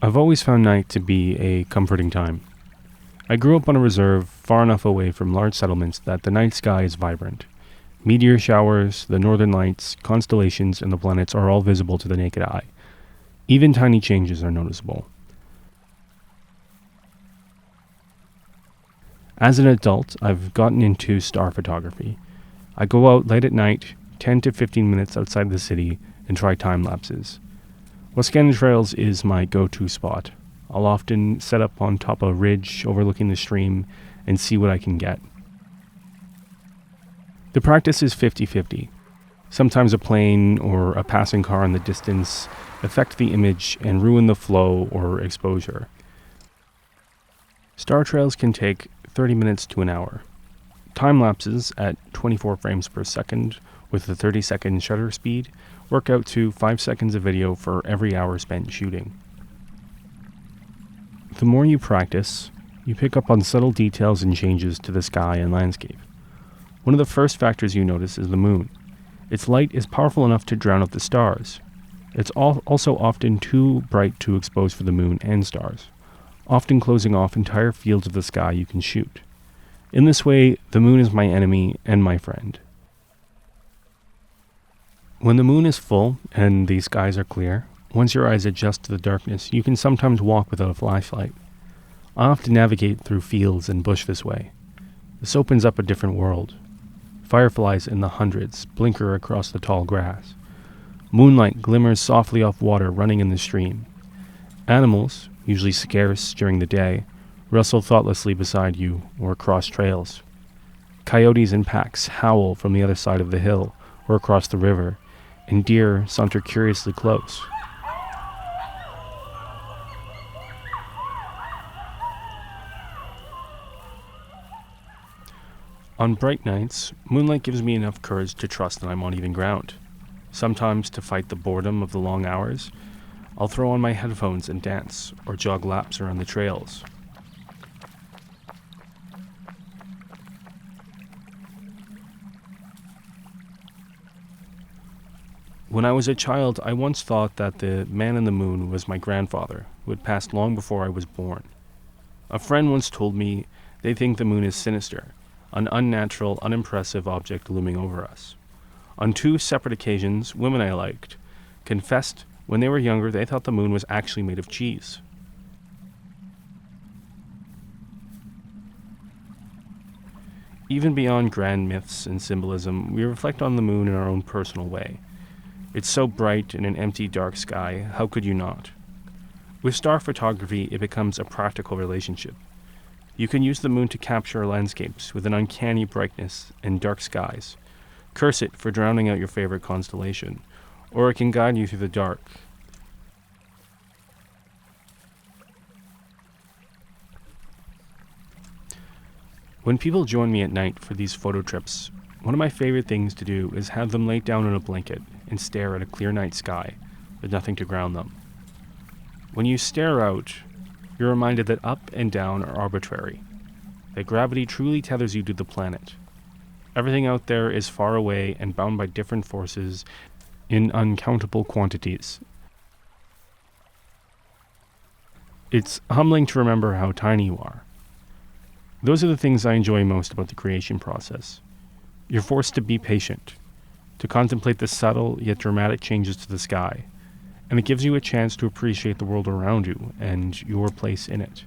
I've always found night to be a comforting time. I grew up on a reserve far enough away from large settlements that the night sky is vibrant. Meteor showers, the northern lights, constellations, and the planets are all visible to the naked eye. Even tiny changes are noticeable. As an adult, I've gotten into star photography. I go out late at night, 10 to 15 minutes outside the city, and try time lapses. Wascana Trails is my go-to spot. I'll often set up on top of a ridge overlooking the stream and see what I can get. The practice is 50-50. Sometimes a plane or a passing car in the distance affect the image and ruin the flow or exposure. Star trails can take 30 minutes to an hour. Time lapses at 24 frames per second with a 30-second shutter speed work out to 5 seconds of video for every hour spent shooting. The more you practice, you pick up on subtle details and changes to the sky and landscape. One of the first factors you notice is the moon. Its light is powerful enough to drown out the stars. It's also often too bright to expose for the moon and stars, often closing off entire fields of the sky you can shoot. In this way, the moon is my enemy and my friend. When the moon is full and the skies are clear, once your eyes adjust to the darkness, you can sometimes walk without a flashlight. I often navigate through fields and bush this way. This opens up a different world. Fireflies in the hundreds blinker across the tall grass. Moonlight glimmers softly off water running in the stream. Animals, usually scarce during the day, rustle thoughtlessly beside you or across trails. Coyotes in packs howl from the other side of the hill or across the river, and deer saunter curiously close. On bright nights, moonlight gives me enough courage to trust that I'm on even ground. Sometimes, to fight the boredom of the long hours, I'll throw on my headphones and dance, or jog laps around the trails. When I was a child, I once thought that the man in the moon was my grandfather, who had passed long before I was born. A friend once told me they think the moon is sinister, an unnatural, unimpressive object looming over us. On 2 separate occasions, women I liked confessed when they were younger they thought the moon was actually made of cheese. Even beyond grand myths and symbolism, we reflect on the moon in our own personal way. It's so bright in an empty, dark sky, how could you not? With star photography, it becomes a practical relationship. You can use the moon to capture landscapes with an uncanny brightness and dark skies. Curse it for drowning out your favorite constellation, or it can guide you through the dark. When people join me at night for these photo trips, one of my favorite things to do is have them lay down on a blanket and stare at a clear night sky with nothing to ground them. When you stare out, you're reminded that up and down are arbitrary, that gravity truly tethers you to the planet. Everything out there is far away and bound by different forces in uncountable quantities. It's humbling to remember how tiny you are. Those are the things I enjoy most about the creation process. You're forced to be patient, to contemplate the subtle yet dramatic changes to the sky, and it gives you a chance to appreciate the world around you and your place in it.